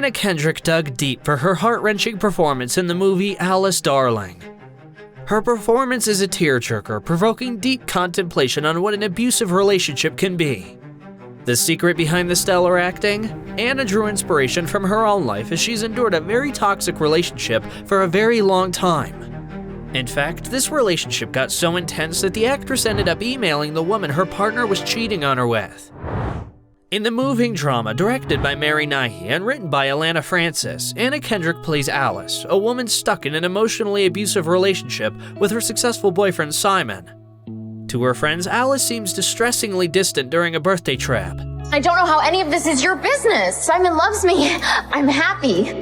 Anna Kendrick dug deep for her heart-wrenching performance in the movie Alice Darling. Her performance is a tearjerker, provoking deep contemplation on what an abusive relationship can be. The secret behind the stellar acting? Anna drew inspiration from her own life as she's endured a very toxic relationship for a very long time. In fact, this relationship got so intense that the actress ended up emailing the woman her partner was cheating on her with. In the moving drama directed by Mary Nighy and written by Alana Francis, Anna Kendrick plays Alice, a woman stuck in an emotionally abusive relationship with her successful boyfriend Simon. To her friends, Alice seems distressingly distant during a birthday trip. I don't know how any of this is your business. Simon loves me. I'm happy.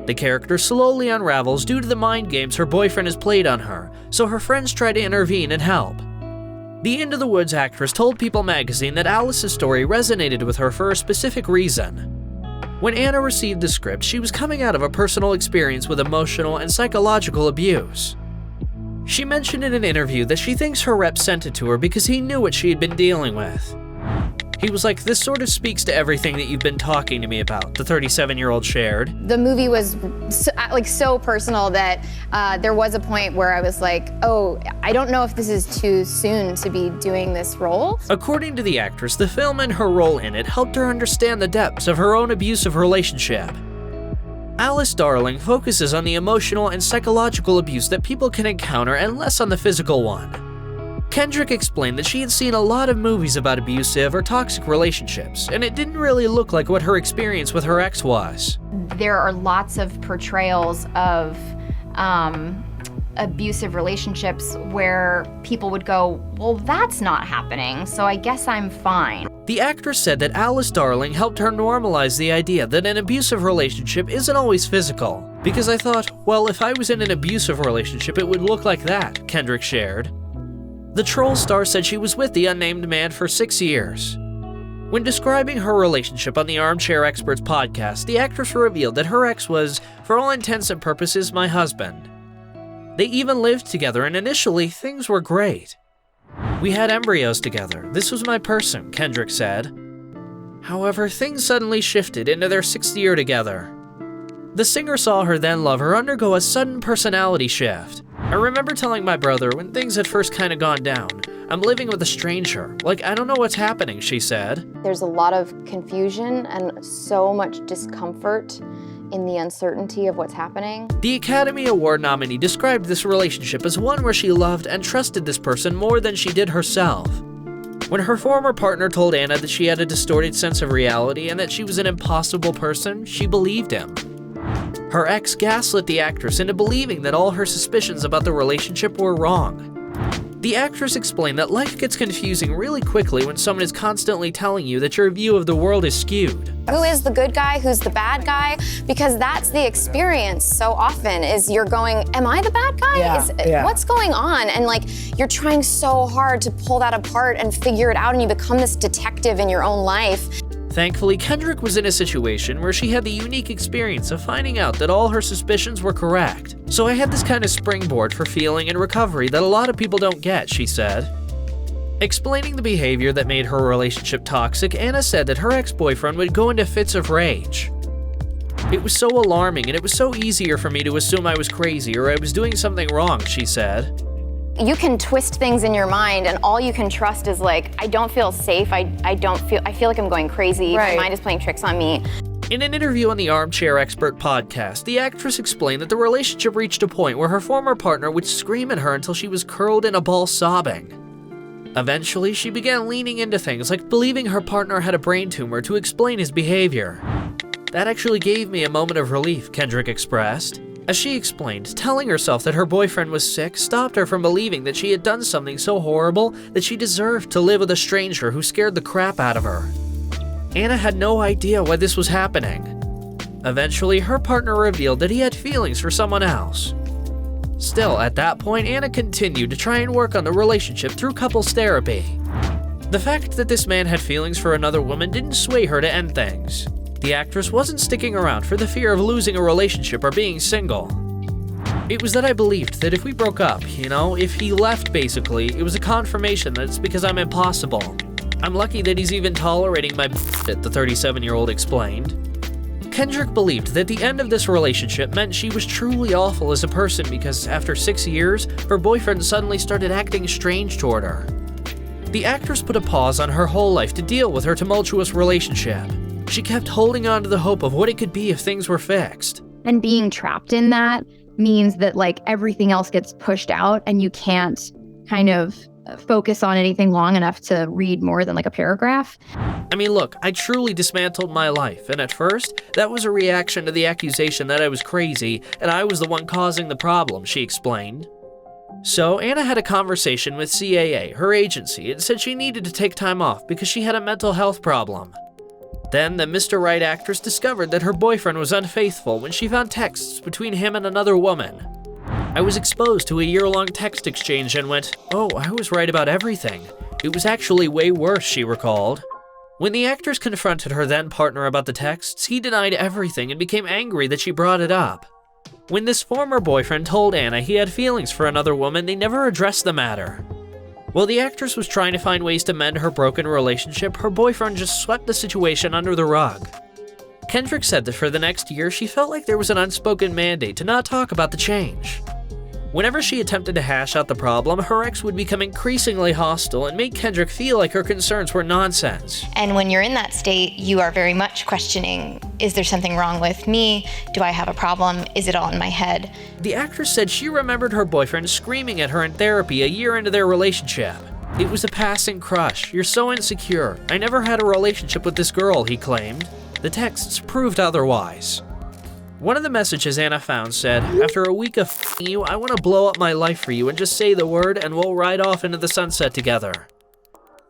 The character slowly unravels due to the mind games her boyfriend has played on her, so her friends try to intervene and help. The Into the Woods actress told People magazine that Alice's story resonated with her for a specific reason. When Anna received the script, she was coming out of a personal experience with emotional and psychological abuse. She mentioned in an interview that she thinks her rep sent it to her because he knew what she had been dealing with. He was like, "This sort of speaks to everything that you've been talking to me about," the 37-year-old shared. The movie was so personal that there was a point where I was like, oh, I don't know if this is too soon to be doing this role. According to the actress, the film and her role in it helped her understand the depths of her own abusive relationship. Alice Darling focuses on the emotional and psychological abuse that people can encounter and less on the physical one. Kendrick explained that she had seen a lot of movies about abusive or toxic relationships, and it didn't really look like what her experience with her ex was. There are lots of portrayals of abusive relationships where people would go, well, that's not happening, so I guess I'm fine. The actress said that Alice Darling helped her normalize the idea that an abusive relationship isn't always physical. Because I thought, well, if I was in an abusive relationship, it would look like that, Kendrick shared. The Troll star said she was with the unnamed man for 6 years. When describing her relationship on the Armchair Experts podcast, the actress revealed that her ex was, for all intents and purposes, my husband. They even lived together, and initially, things were great. We had embryos together. This was my person, Kendrick said. However, things suddenly shifted into their 6th year together. The singer saw her then lover undergo a sudden personality shift. I remember telling my brother when things had first kind of gone down, "I'm living with a stranger. Like, I don't know what's happening," she said. There's a lot of confusion and so much discomfort in the uncertainty of what's happening. The Academy Award nominee described this relationship as one where she loved and trusted this person more than she did herself. When her former partner told Anna that she had a distorted sense of reality and that she was an impossible person, she believed him. Her ex gaslit the actress into believing that all her suspicions about the relationship were wrong. The actress explained that life gets confusing really quickly when someone is constantly telling you that your view of the world is skewed. Who is the good guy? Who's the bad guy? Because that's the experience so often is you're going, am I the bad guy? What's going on? And like, you're trying so hard to pull that apart and figure it out, and you become this detective in your own life. Thankfully, Kendrick was in a situation where she had the unique experience of finding out that all her suspicions were correct. So I had this kind of springboard for feeling and recovery that a lot of people don't get, she said. Explaining the behavior that made her relationship toxic, Anna said that her ex-boyfriend would go into fits of rage. It was so alarming, and it was so easier for me to assume I was crazy or I was doing something wrong, she said. You can twist things in your mind, and all you can trust is like, I don't feel safe, I feel like I'm going crazy, Right. My mind is playing tricks on me. In an interview on the Armchair Expert podcast, the actress explained that the relationship reached a point where her former partner would scream at her until she was curled in a ball sobbing. Eventually, she began leaning into things like believing her partner had a brain tumor to explain his behavior. That actually gave me a moment of relief, Kendrick expressed. As she explained, telling herself that her boyfriend was sick stopped her from believing that she had done something so horrible that she deserved to live with a stranger who scared the crap out of her. Anna had no idea why this was happening. Eventually, her partner revealed that he had feelings for someone else. Still, at that point, Anna continued to try and work on the relationship through couples therapy. The fact that this man had feelings for another woman didn't sway her to end things. The actress wasn't sticking around for the fear of losing a relationship or being single. It was that I believed that if we broke up, if he left basically, it was a confirmation that it's because I'm impossible. I'm lucky that he's even tolerating my bullshit, the 37-year-old explained. Kendrick believed that the end of this relationship meant she was truly awful as a person because after 6 years, her boyfriend suddenly started acting strange toward her. The actress put a pause on her whole life to deal with her tumultuous relationship. She kept holding on to the hope of what it could be if things were fixed. And being trapped in that means that like everything else gets pushed out and you can't kind of focus on anything long enough to read more than like a paragraph. I mean, look, I truly dismantled my life, and at first, that was a reaction to the accusation that I was crazy and I was the one causing the problem, she explained. So, Anna had a conversation with CAA, her agency, and said she needed to take time off because she had a mental health problem. Then, the Mr. Right actress discovered that her boyfriend was unfaithful when she found texts between him and another woman. I was exposed to a year-long text exchange and went, "Oh, I was right about everything. It was actually way worse," she recalled. When the actress confronted her then-partner about the texts, he denied everything and became angry that she brought it up. When this former boyfriend told Anna he had feelings for another woman, they never addressed the matter. While the actress was trying to find ways to mend her broken relationship, her boyfriend just swept the situation under the rug. Kendrick said that for the next year, she felt like there was an unspoken mandate to not talk about the change. Whenever she attempted to hash out the problem, her ex would become increasingly hostile and make Kendrick feel like her concerns were nonsense. And when you're in that state, you are very much questioning, is there something wrong with me? Do I have a problem? Is it all in my head? The actress said she remembered her boyfriend screaming at her in therapy a year into their relationship. "It was a passing crush. You're so insecure. I never had a relationship with this girl," he claimed. The texts proved otherwise. One of the messages Anna found said, "After a week of f***ing you, I want to blow up my life for you and just say the word and we'll ride off into the sunset together."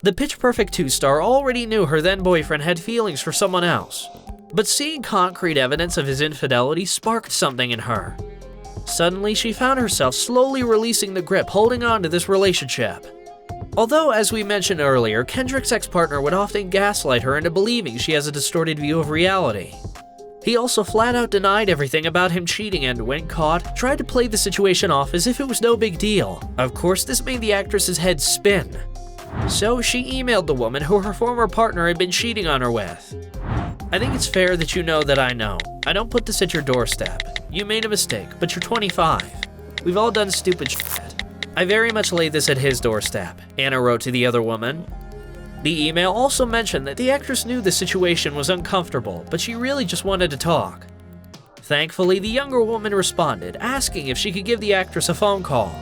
The Pitch Perfect 2 star already knew her then-boyfriend had feelings for someone else, but seeing concrete evidence of his infidelity sparked something in her. Suddenly, she found herself slowly releasing the grip holding on to this relationship. Although, as we mentioned earlier, Kendrick's ex-partner would often gaslight her into believing she has a distorted view of reality. He also flat out denied everything about him cheating and, when caught, tried to play the situation off as if it was no big deal. Of course, this made the actress's head spin. So she emailed the woman who her former partner had been cheating on her with. "I think it's fair that you know that I know. I don't put this at your doorstep. You made a mistake, but you're 25. We've all done stupid shit. I very much lay this at his doorstep," Anna wrote to the other woman. The email also mentioned that the actress knew the situation was uncomfortable, but she really just wanted to talk. Thankfully, the younger woman responded, asking if she could give the actress a phone call.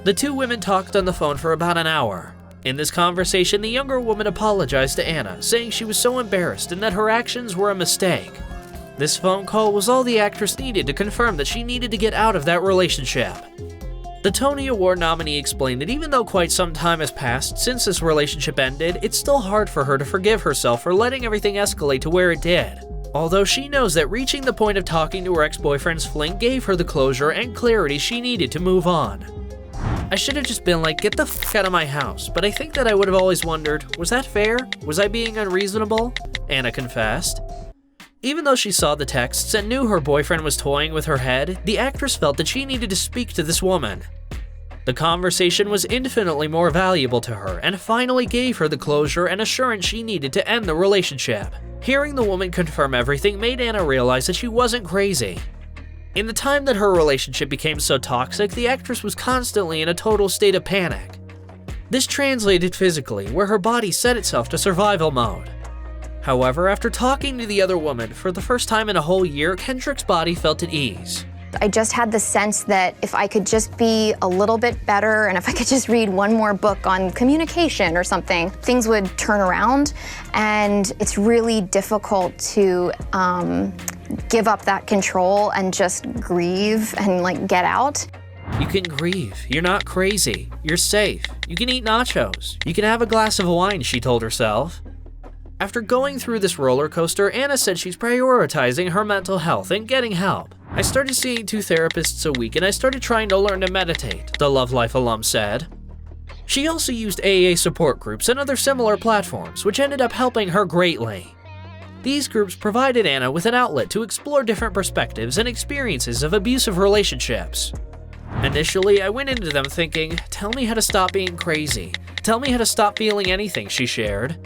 The two women talked on the phone for about an hour. In this conversation, the younger woman apologized to Anna, saying she was so embarrassed and that her actions were a mistake. This phone call was all the actress needed to confirm that she needed to get out of that relationship. The Tony Award nominee explained that even though quite some time has passed since this relationship ended, it's still hard for her to forgive herself for letting everything escalate to where it did. Although she knows that reaching the point of talking to her ex-boyfriend's fling gave her the closure and clarity she needed to move on. "I should have just been like, get the f*** out of my house, but I think that I would have always wondered, was that fair? Was I being unreasonable?" Anna confessed. Even though she saw the texts and knew her boyfriend was toying with her head, the actress felt that she needed to speak to this woman. The conversation was infinitely more valuable to her and finally gave her the closure and assurance she needed to end the relationship. Hearing the woman confirm everything made Anna realize that she wasn't crazy. In the time that her relationship became so toxic, the actress was constantly in a total state of panic. This translated physically, where her body set itself to survival mode. However, after talking to the other woman for the first time in a whole year, Kendrick's body felt at ease. I just had the sense that if I could just be a little bit better and if I could just read one more book on communication or something, things would turn around. And it's really difficult to give up that control and just grieve and like get out. You can grieve. You're not crazy. You're safe. You can eat nachos. You can have a glass of wine, she told herself. After going through this roller coaster, Anna said she's prioritizing her mental health and getting help. "I started seeing 2 therapists a week and I started trying to learn to meditate," the Love Life alum said. She also used AA support groups and other similar platforms, which ended up helping her greatly. These groups provided Anna with an outlet to explore different perspectives and experiences of abusive relationships. "Initially, I went into them thinking, tell me how to stop being crazy. Tell me how to stop feeling anything," she shared.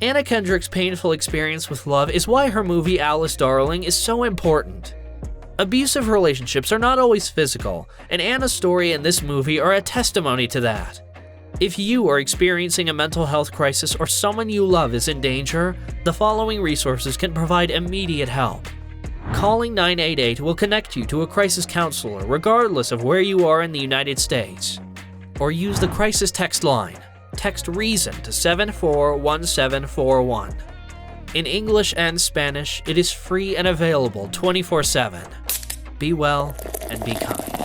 Anna Kendrick's painful experience with love is why her movie Alice Darling is so important. Abusive relationships are not always physical, and Anna's story and this movie are a testimony to that. If you are experiencing a mental health crisis or someone you love is in danger, the following resources can provide immediate help. Calling 988 will connect you to a crisis counselor regardless of where you are in the United States. Or use the crisis text line. Text REASON to 741741. In English and Spanish, it is free and available 24/7. Be well and be kind.